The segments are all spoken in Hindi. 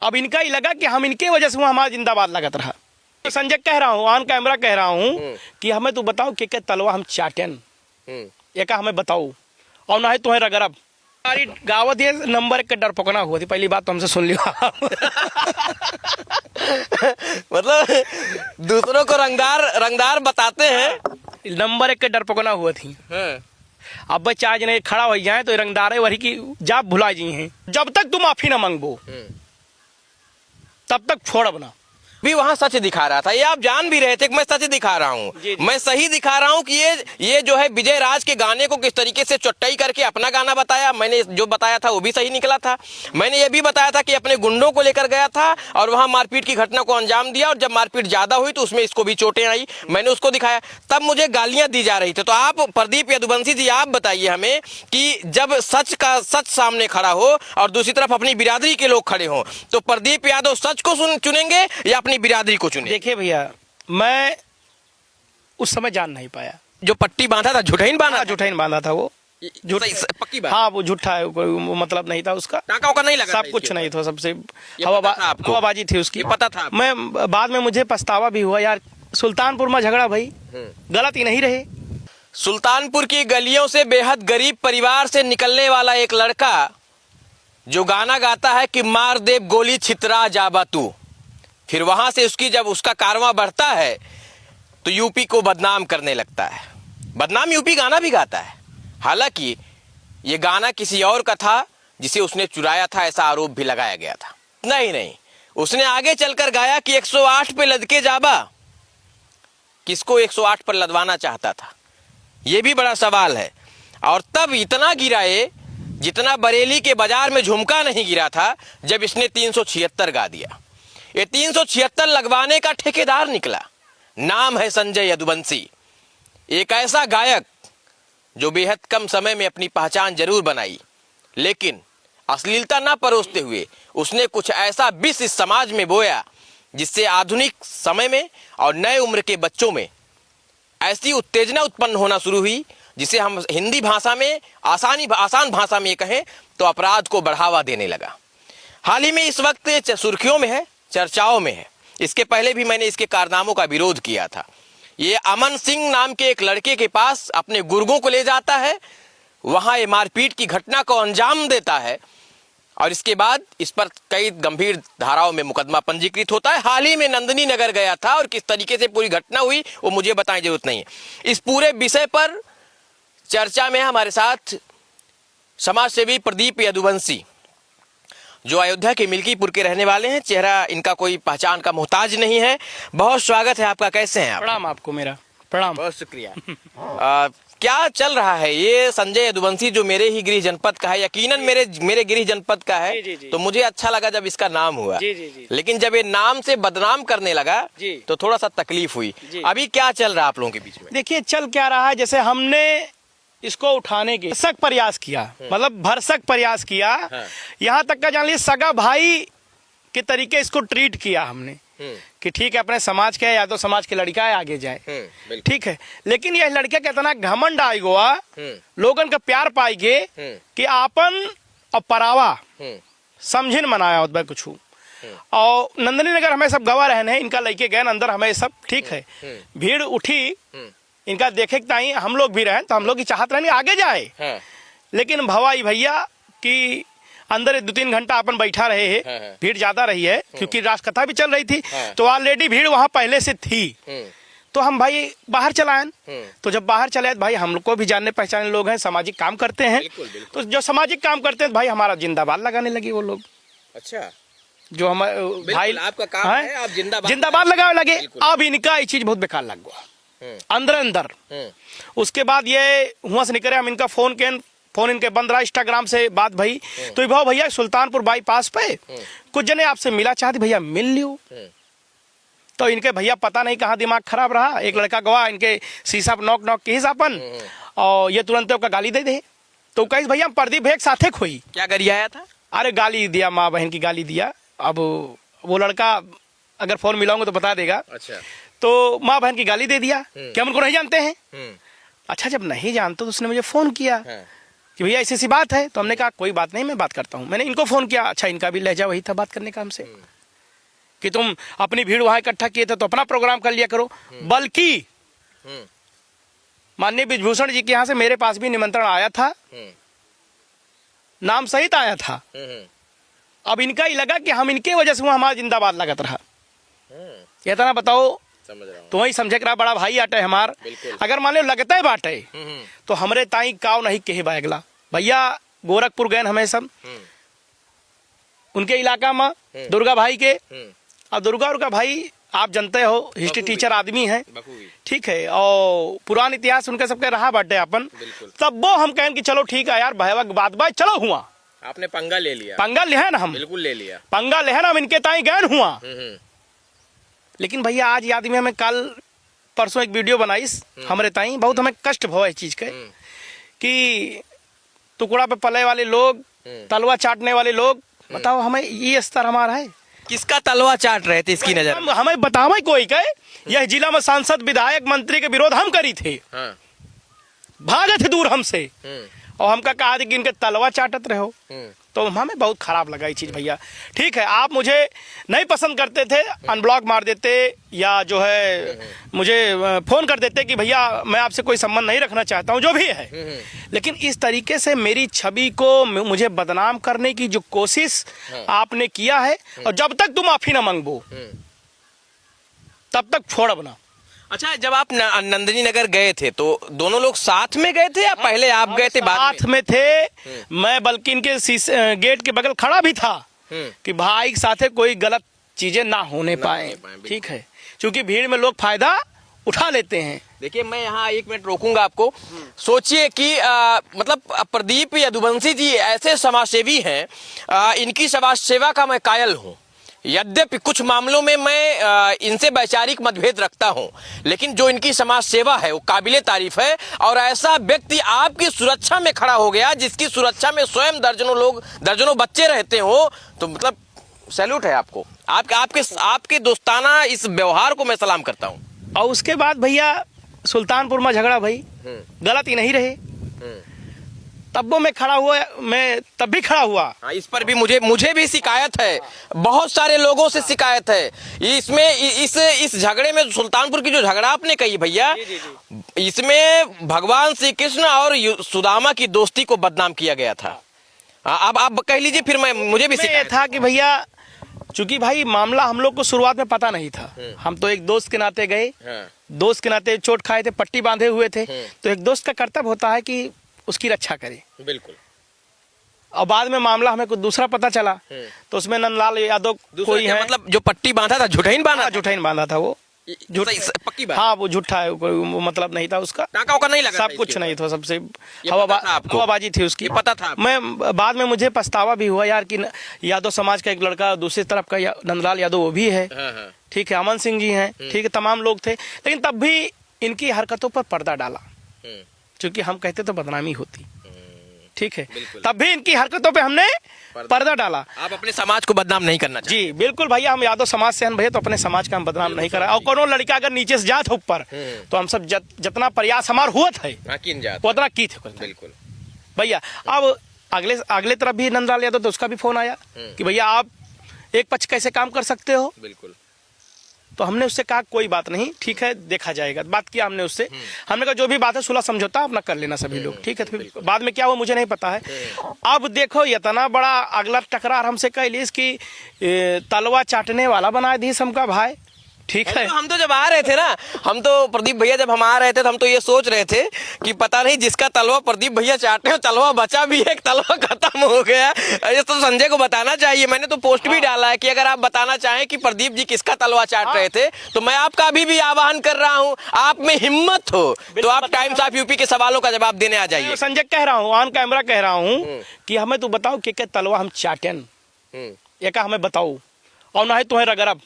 अब इनका ही लगा कि हम इनके वजह से वो हमारा जिंदाबाद लगत रहा। तो संजय कह रहा हूँ, ऑन कैमरा कह रहा हूँ कि हमें तू बताओ के तलवा हम चाटन एक हमें बताओ, और ना है तुम्हें रगरब हमारी गावत ये नंबर 1 का डर पकना हुआ थी। पहली बात तो हमसे सुन लिया। मतलब दूसरों को रंगदार बताते हैं, नंबर 1 का डर पकना हुआ थी। अब बच्चा आज नहीं खड़ा हो जाए तो रंगदारे वही की जाप भुला जी हैं। जब तक तुम माफी ना मांगबो तब तक छोड़ अपना। भी वहां सच दिखा रहा था, ये आप जान भी रहे थे कि मैं सच दिखा रहा हूँ, मैं सही दिखा रहा हूँ कि ये जो है विजय राज के गाने को किस तरीके से चुट्टाई करके अपना गाना बताया। मैंने जो बताया था वो भी सही निकला था। मैंने ये भी बताया था कि अपने गुंडों को लेकर गया था और वहां मारपीट की घटना को अंजाम दिया, और जब मारपीट ज्यादा हुई तो उसमें इसको भी चोटें आई, मैंने उसको दिखाया। तब मुझे गालियां दी जा रही थी। तो आप प्रदीप यदुवंशी जी आप बताइए हमें कि जब सच सामने खड़ा हो और दूसरी तरफ अपनी बिरादरी के लोग खड़े हों, तो प्रदीप यादव सच को चुनेंगे या अपनी बिरादरी को चुने? देखिए भैया, मैं उस समय जान नहीं पाया। जो पट्टी बांधा था झूठाइन बांधा था वो पक्की बात। हाँ, वो झूठा है, कोई मतलब नहीं था उसका, टाका का नहीं लगा, सब कुछ नहीं था, सबसे हवाबाजी थी उसकी, पता था। मैं बाद में मुझे पछतावा भी हुआ यार, सुल्तानपुर में झगड़ा भाई गलत ही नहीं रहे। सुल्तानपुर की गलियों से बेहद गरीब परिवार से निकलने वाला एक लड़का जो गाना गाता है कि मार दे गोली छितरा जाबा तू, फिर वहां से जब उसका कारवां बढ़ता है तो यूपी को बदनाम करने लगता है। बदनाम यूपी गाना भी गाता है, हालांकि ये गाना किसी और का था जिसे उसने चुराया था, ऐसा आरोप भी लगाया गया था। नहीं, उसने आगे चलकर गाया कि 108 पे लदके जाबा। किसको 108 पर लदवाना चाहता था, यह भी बड़ा सवाल है। और तब इतना गिरा ये, जितना बरेली के बाजार में झुमका नहीं गिरा था जब इसने 376 गा दिया। ये 376 लगवाने का ठेकेदार निकला। नाम है संजय यदुवंशी, एक ऐसा गायक जो बेहद कम समय में अपनी पहचान जरूर बनाई, लेकिन अश्लीलता ना परोसते हुए उसने कुछ ऐसा विष इस समाज में बोया जिससे आधुनिक समय में और नए उम्र के बच्चों में ऐसी उत्तेजना उत्पन्न होना शुरू हुई जिसे हम हिंदी भाषा में आसान भाषा में कहें तो अपराध को बढ़ावा देने लगा। हाल ही में इस वक्त सुर्खियों में है, चर्चाओं में है। इसके पहले भी मैंने इसके कारनामों का विरोध किया था। ये अमन सिंह नाम के एक लड़के के पास अपने गुर्गों को ले जाता है, वहां ये मारपीट की घटना को अंजाम देता है और इसके बाद इस पर कई गंभीर धाराओं में मुकदमा पंजीकृत होता है। हाल ही में नंदनी नगर गया था और किस तरीके से पूरी घटना हुई वो मुझे बताने की जरूरत नहीं है। इस पूरे विषय पर चर्चा में हमारे साथ समाजसेवी प्रदीप यदुवंशी, जो अयोध्या के मिल्कीपुर के रहने वाले हैं। चेहरा इनका कोई पहचान का मोहताज नहीं है। बहुत स्वागत है आपका, कैसे हैं आप? प्रणाम आपको, मेरा प्रणाम। बहुत शुक्रिया। क्या चल रहा है? ये संजय यदुवंशी जो मेरे ही गृह जनपद का है, यकीनन मेरे गृह जनपद का है, जी। तो मुझे अच्छा लगा जब इसका नाम हुआ। जी। लेकिन जब ये नाम से बदनाम करने लगा तो थोड़ा सा तकलीफ हुई। अभी क्या चल रहा है आप लोगों के बीच में? देखिए, चल क्या रहा है, जैसे हमने इसको उठाने के भरसक प्रयास किया, मतलब भरसक प्रयास किया। यहाँ तक का जान लीजिए सगा भाई के तरीके इसको ट्रीट किया हमने कि ठीक है, अपने समाज के यादव समाज के लड़का है, आगे जाए, ठीक है। लेकिन यह लड़के का इतना घमंड आई गोवा, लोगन का प्यार पाई गे कि आपन और परावा समझिन मनाया होता कुछ। और नंदनी नगर हमें सब गवाह रहने, इनका लड़के गए अंदर, हमें सब ठीक है, भीड़ उठी इनका देखे ताई, हम लोग भी रहे तो हम लोग की चाहत रहनी आगे जाए। लेकिन भवाई भैया कि अंदर 2-3 घंटा अपन बैठा रहे हैं, भीड़ ज्यादा रही है क्योंकि राजकथा भी चल रही थी, तो ऑलरेडी भीड़ वहां पहले से थी। तो हम भाई बाहर चलाएं, तो जब बाहर चले भाई हम लोग को भी जानने पहचाने लोग हैं, सामाजिक काम करते हैं, तो जो सामाजिक काम करते हैं भाई हमारा जिंदाबाद लगाने लगे वो लोग। अच्छा, जो हमारे भाई आपका काम है, आप जिंदाबाद लगाने लगे। अब इनका ये चीज बहुत बेकार लग गया अंदर। उसके बाद ये वहां से निकले, हम इनका फोन इनके बंद रहा, इंस्टाग्राम से बात भई, तो भाव भैया सुल्तानपुर बाईपास पे कुछ जने आपसे मिला चाहते, भैया मिल लियो। तो इनके भैया पता नहीं कहाँ दिमाग खराब रहा, एक लड़का गवा इनके शीशा पर नॉक की हिसाबन, और ये तुरंत उसका गाली दे दे। तो कहीं भैया प्रदीप भैया साथे खोई, क्या करिए आया था? अरे गाली दिया, माँ बहन की गाली दिया। अब वो लड़का अगर फोन मिलाऊंगा तो बता देगा। अच्छा, तो माँ बहन की गाली दे दिया कि हम उनको नहीं जानते हैं। अच्छा, जब नहीं जानते तो उसने मुझे फोन किया कि भैया ऐसी सी बात है। तो हमने कहा कोई बात नहीं, मैं बात करता हूँ। मैंने इनको फ़ोन किया, अच्छा इनका भी लहजा वही था बात करने का हमसे, कि तुम अपनी भीड़ वहाँ इकट्ठा किए थे तो अपना प्रोग्राम कर लिया करो। बल्कि माननीय ब्रिजभूषण जी के यहाँ से मेरे पास भी निमंत्रण आया था, नाम सहित आया था। अब इनका ही लगा कि हम इनके वजह से वहाँ हमारा जिंदाबाद लगत रहा। इतना बताओ, समझ रहा हूँ। तो वही समझे करा बड़ा भाई आटे हमार। अगर मान लो लगता है बाटे तो हमरे ताई काव नहीं कहे बागला। भैया गोरखपुर गए हमें सब उनके इलाका में दुर्गा भाई के, और दुर्गा भाई आप जानते हो हिस्ट्री टीचर आदमी है, ठीक है, और पुरान इतिहास उनके सबके रहा बाटे अपन। तब वो हम कहें कि चलो ठीक है यार भैया बात बात चलो हुआ। आपने पंगा ले लिया? पंगा ले है ना, हम बिल्कुल ले लिया, पंगा ले है ना, हम इनके ताई गए हुआ। लेकिन भैया आज याद में हमें कल परसों एक वीडियो बनाई हमारे ताई, बहुत हमें कष्ट भव है चीज के कि टुकड़ा पे पले वाले लोग, तलवा चाटने वाले लोग, बताओ हमें ये स्तर हमारा है। किसका तलवा चाट रहे थे इसकी नजर? हमें बतावे कोई के यह जिला में सांसद विधायक मंत्री के विरोध हम करी थे, भागे थे दूर हमसे, और हमका कहा कि इनके तलवा चाटत रहो। तो हमें बहुत खराब लगा ये चीज। भैया ठीक है, आप मुझे नहीं पसंद करते थे, अनब्लॉक मार देते या जो है मुझे फोन कर देते कि भैया मैं आपसे कोई संबंध नहीं रखना चाहता हूं, जो भी है। लेकिन इस तरीके से मेरी छवि को मुझे बदनाम करने की जो कोशिश आपने किया है, और जब तक तुम माफी ना मांगो तब तक छोड़ब ना। अच्छा, जब आप नंदिनी नगर गए थे तो दोनों लोग साथ में गए थे या पहले आप गए थे? साथ में थे। मैं बल्कि इनके गेट के बगल खड़ा भी था कि भाई के साथ कोई गलत चीजें ना होने पाए, ठीक है, क्योंकि भीड़ में लोग फायदा उठा लेते हैं। देखिए मैं यहाँ 1 मिनट रोकूंगा आपको। सोचिए कि मतलब प्रदीप यदुवंशी जी ऐसे समाजसेवी हैं, इनकी समाज सेवा का मैं कायल हूँ। यद्यपि कुछ मामलों में मैं इनसे वैचारिक मतभेद रखता हूं, लेकिन जो इनकी समाज सेवा है वो काबिले तारीफ है। और ऐसा व्यक्ति आपकी सुरक्षा में खड़ा हो गया, जिसकी सुरक्षा में स्वयं दर्जनों लोग, दर्जनों बच्चे रहते हो, तो मतलब सैल्यूट है आपको। आपके दोस्ताना इस व्यवहार को मैं सलाम करता हूं। और उसके बाद भैया सुल्तानपुर में झगड़ा भाई, गलत ही नहीं रहे, तब वो मैं खड़ा हुआ, मैं तब भी खड़ा हुआ। हाँ, इस पर भी मुझे भी शिकायत है, बहुत सारे लोगों से शिकायत है। इसमें इस झगड़े में, सुल्तानपुर की जो झगड़ा आपने कही भैया, इसमें भगवान श्री कृष्ण और सुदामा की दोस्ती को बदनाम किया गया था। अब आप कह लीजिए, फिर मुझे भी शिकायत था कि भैया चूंकि भाई मामला हम लोग को शुरुआत में पता नहीं था, हम तो एक दोस्त के नाते गए, दोस्त के नाते चोट खाए थे, पट्टी बांधे हुए थे, तो एक दोस्त का कर्तव्य होता है कि उसकी रक्षा करे। बिल्कुल। और बाद में मामला हमें कुछ दूसरा पता चला, तो उसमें नंदलाल यादव कोई है, मतलब जो पट्टी बांधा था झूठैन बांधा था वो पक्की बात। हाँ, वो झूठा है, कोई मतलब नहीं था उसका, टाका उका नहीं लगा, सब कुछ नहीं था, सबसे हवाबाजी थी उसकी, पता था। मैं बाद में मुझे पछतावा भी हुआ यार कि यादव समाज का एक लड़का दूसरी तरफ का नंदलाल यादव वो भी है, ठीक है, अमन सिंह जी हैं, ठीक है, तमाम लोग थे। लेकिन तब भी इनकी हरकतों पर पर्दा डाला, क्योंकि हम कहते तो बदनामी होती, ठीक है, तब भी इनकी हरकतों पे हमने पर्दा डाला। आप अपने समाज को बदनाम नहीं करना चाहिए। जी बिल्कुल भैया, हम यादव समाज से हैं भैया, तो अपने समाज का हम बदनाम नहीं करा। और कोनो लड़का अगर नीचे से जात हो ऊपर, तो हम सब जितना प्रयास हमारा हुआ था उतना की थे। बिल्कुल भैया। अब अगले तरफ भी नंदलाल यादव, तो उसका भी फोन आया कि भैया आप एक पक्ष कैसे काम कर सकते हो। बिल्कुल। तो हमने उससे कहा कोई बात नहीं, ठीक है, देखा जाएगा। बात किया हमने उससे, हमने कहा जो भी बात है सुलह समझौता अपना कर लेना सभी लोग, ठीक है। फिर बाद में क्या हुआ मुझे नहीं पता है। अब देखो इतना बड़ा अगला टकरार हमसे कह ली कि तलवा चाटने वाला बना दी हमका भाई, ठीक है। हम तो जब आ रहे थे ना, हम तो प्रदीप भैया जब हम आ रहे थे तो हम तो ये सोच रहे थे कि पता नहीं जिसका तलवा प्रदीप भैया चाटे हो, तलवा बचा भी है, तलवा खत्म हो गया। ये तो संजय को बताना चाहिए। मैंने तो पोस्ट भी डाला है कि अगर आप बताना चाहें कि प्रदीप जी किसका तलवा चाट रहे थे, तो मैं आपका अभी भी आह्वान कर रहा हूँ, आप में हिम्मत हो तो आप टाइम्स ऑफ यूपी के सवालों का जवाब देने आ जाइए। संजय कह रहा हूँ, ऑन कैमरा कह रहा हूँ कि हमें तू बताओ कि तलवा हम चाटन, ये का हमें बताओ, और ना है तुम्हें रगरब,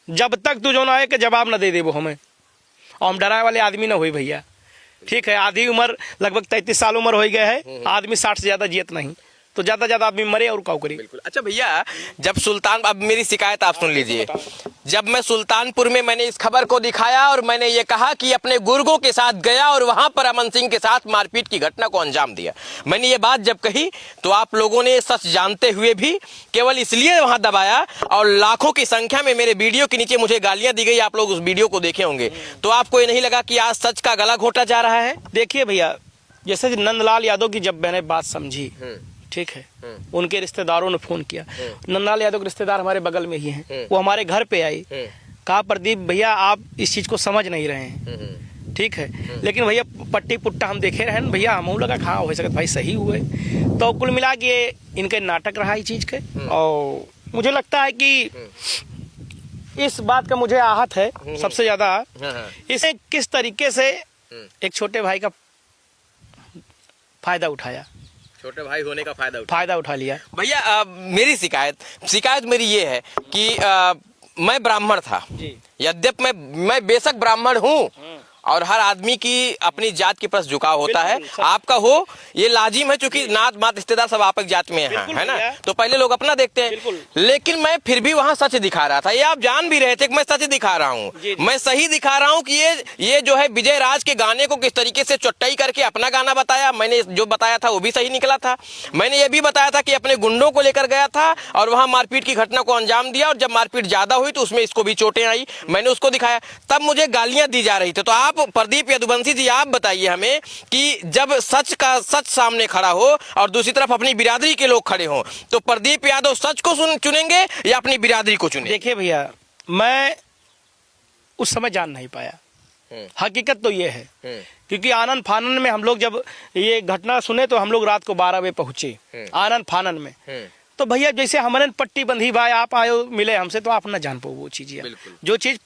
जब तक तू जो ना है कि जवाब ना दे दे वो हमें। और हम डराए वाले आदमी ना हुई भैया, ठीक है। आधी उम्र लगभग 33 साल उम्र हो गए है, आदमी 60 से ज्यादा जियत नहीं, तो तो ज्यादा आदमी मरे और काउ करी। बिल्कुल। अच्छा भैया, जब सुल्तान, अब मेरी शिकायत आप सुन लीजिए, जब मैं सुल्तानपुर में मैंने इस खबर को दिखाया और मैंने ये कहा कि अपने गुर्गों के साथ गया और वहां पर अमन सिंह के साथ मारपीट की घटना को अंजाम दिया, मैंने ये बात जब कही तो आप लोगों ने सच जानते हुए भी केवल इसलिए वहां दबाया और लाखों की संख्या में मेरे वीडियो के नीचे मुझे गालियां दी गई। आप लोग उस वीडियो को देखे होंगे, तो आपको ये नहीं लगा कि आज सच का गला घोटा जा रहा है? देखिए भैया, जैसे नंदलाल यादव की जब मैंने बात समझी, ठीक है, उनके रिश्तेदारों ने फोन किया। नंदलाल यादव के रिश्तेदार हमारे बगल में ही हैं, वो हमारे घर पे आई, कहा प्रदीप भैया आप इस चीज को समझ नहीं रहे हैं, ठीक है, लेकिन भैया पट्टी पुट्टा हम देखे रहे हैं भैया, हम लगा हाँ हो सकता भाई सही हुए। तो कुल मिला के इनके नाटक रहा इस चीज के, और मुझे लगता है कि इस बात का मुझे आहत है सबसे ज्यादा, इसे किस तरीके से एक छोटे भाई का फायदा उठाया, छोटे भाई होने का फायदा उठा लिया। भैया मेरी शिकायत मेरी ये है कि मैं ब्राह्मण था, यद्यप मैं बेशक ब्राह्मण हूँ और हर आदमी की अपनी जात के प्रति झुकाव होता है, आपका हो ये लाजिम है, क्योंकि नात मात रिश्तेदार सब आपकी जात में है ना, तो पहले लोग अपना देखते हैं, लेकिन मैं फिर भी वहां सच दिखा रहा था। ये आप जान भी रहे थे कि मैं सच दिखा रहा हूँ, मैं सही दिखा रहा हूँ कि ये जो है विजय राज के गाने को किस तरीके से चुट्टाई करके अपना गाना बताया। मैंने जो बताया था वो भी सही निकला था। मैंने ये भी बताया था कि अपने गुंडों को लेकर गया था और वहां मारपीट की घटना को अंजाम दिया, और जब मारपीट ज्यादा हुई तो उसमें इसको भी चोटें आई, मैंने उसको दिखाया। तब मुझे गालियां दी जा रही थी। तो आप प्रदीप यदुवंशी जी आप बताइए हमें कि जब सच सामने खड़ा हो और दूसरी तरफ अपनी बिरादरी के लोग खड़े हों, तो प्रदीप यादव सच को चुनेंगे या अपनी बिरादरी को चुनेंगे? देखिए भैया, मैं उस समय जान नहीं पाया, हकीकत तो ये है, क्योंकि आनंद फानन में हम लोग जब ये घटना सुने तो हम लोग रात को 12 बजे पहुंचे आनंद फानन में। तो भैया जैसे हमारे पट्टी बंधी भाई आप आयो मिले हमसे, तो आप ना जान पाओ वो चीज, जो चीज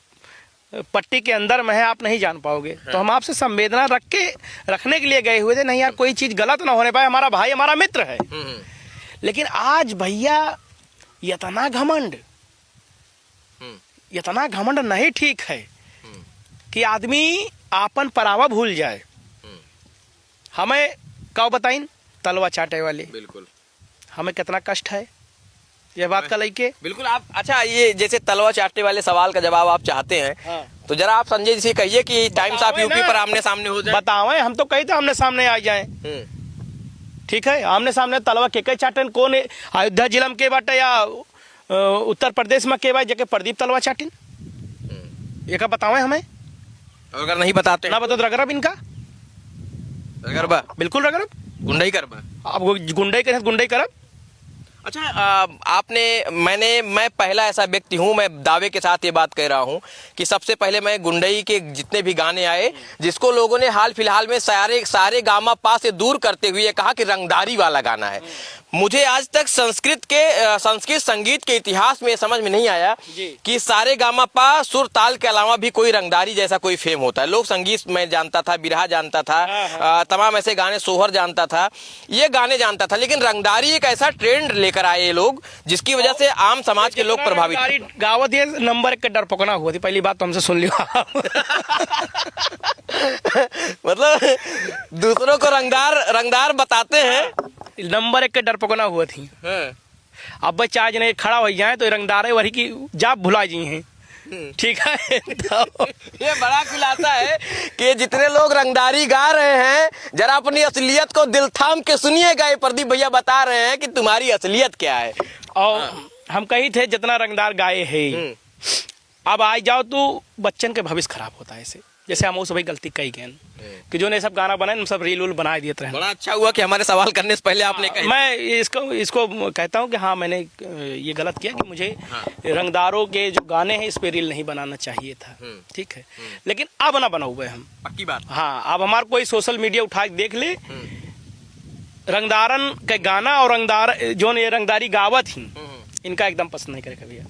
पट्टी के अंदर में है आप नहीं जान पाओगे। तो हम आपसे संवेदना रखने के लिए गए हुए थे, नहीं यार कोई चीज गलत ना होने पाए, हमारा भाई हमारा मित्र है। लेकिन आज भैया इतना घमंड नहीं ठीक है कि आदमी आपन परावा भूल जाए। हमें क्या बताइन तलवा चाटे वाले, बिल्कुल हमें कितना कष्ट है ये बात का लेके। बिल्कुल। आप अच्छा, ये जैसे तलवा चाटने वाले सवाल का जवाब आप चाहते हैं, तो जरा आप संजय जी से कहिए कि टाइम्स ऑफ यूपी पर आमने सामने हो जाए। बताओ, हम तो कही थे आमने सामने आ जाए, ठीक है, आमने सामने तलवा के चाटन कौन है, अयोध्या जिला में के बाटे या उत्तर प्रदेश में के बाटे जगह प्रदीप तलवा चाटिन, ये का बताओ हमें। अगर नहीं बताते ना बता रगरब इनका, रगरबा बिल्कुल रगरब, गुंडाई करबा, आप गुंडाई करब। अच्छा, मैं पहला ऐसा व्यक्ति हूं, मैं दावे के साथ ये बात कह रहा हूं कि सबसे पहले मैं गुंडई के जितने भी गाने आए, जिसको लोगों ने हाल फिलहाल में सारे गामा पा से दूर करते हुए कहा कि रंगदारी वाला गाना है। मुझे आज तक संस्कृत संगीत के इतिहास में समझ में नहीं आया कि सारे गामा पा सुर ताल के अलावा भी कोई रंगदारी जैसा कोई फेम होता है। लोग संगीत में जानता था, बिरहा जानता था, तमाम ऐसे गाने, सोहर जानता था, ये गाने जानता था, लेकिन रंगदारी एक ऐसा ट्रेंड लेकर आए ये लोग जिसकी वजह से आम समाज के लोग प्रभावित। गावत ये नंबर 1 का डर पकना हुआ थी, पहली बात तो हमसे सुन लिया। मतलब दूसरों को रंगदार बताते हैं, नंबर 1 के डर पकना हुआ थी। अब बच्चा आज नहीं खड़ा हो जाए तो रंगदार वही की जाप भुला जी हैं, ठीक है। तो ये बड़ा खुलासा है कि जितने लोग रंगदारी गा रहे हैं, जरा अपनी असलियत को दिल थाम के सुनिएगा। ये प्रदीप भैया बता रहे हैं कि तुम्हारी असलियत क्या है। और हम कही थे जितना रंगदार गाए है, अब आ जाओ तो बच्चन के भविष्य खराब होता है। ऐसे जैसे हम भाई गलती कही गए कि जो ने सब गाना बनाए हम सब रील उल बना दिए थे। बड़ा अच्छा हुआ कि हमारे सवाल करने से पहले आपने कहा। मैं इसको कहता हूँ कि हाँ मैंने ये गलत किया कि मुझे रंगदारों के जो गाने हैं इस पे रील नहीं बनाना चाहिए था, ठीक है, लेकिन अब ना बना हुए हम, पक्की बात। हाँ, अब हमारा कोई सोशल मीडिया उठा के देख ले, रंगदारन के गाना और रंगदारी गावत ही इनका एकदम पसंद नहीं करे कभी।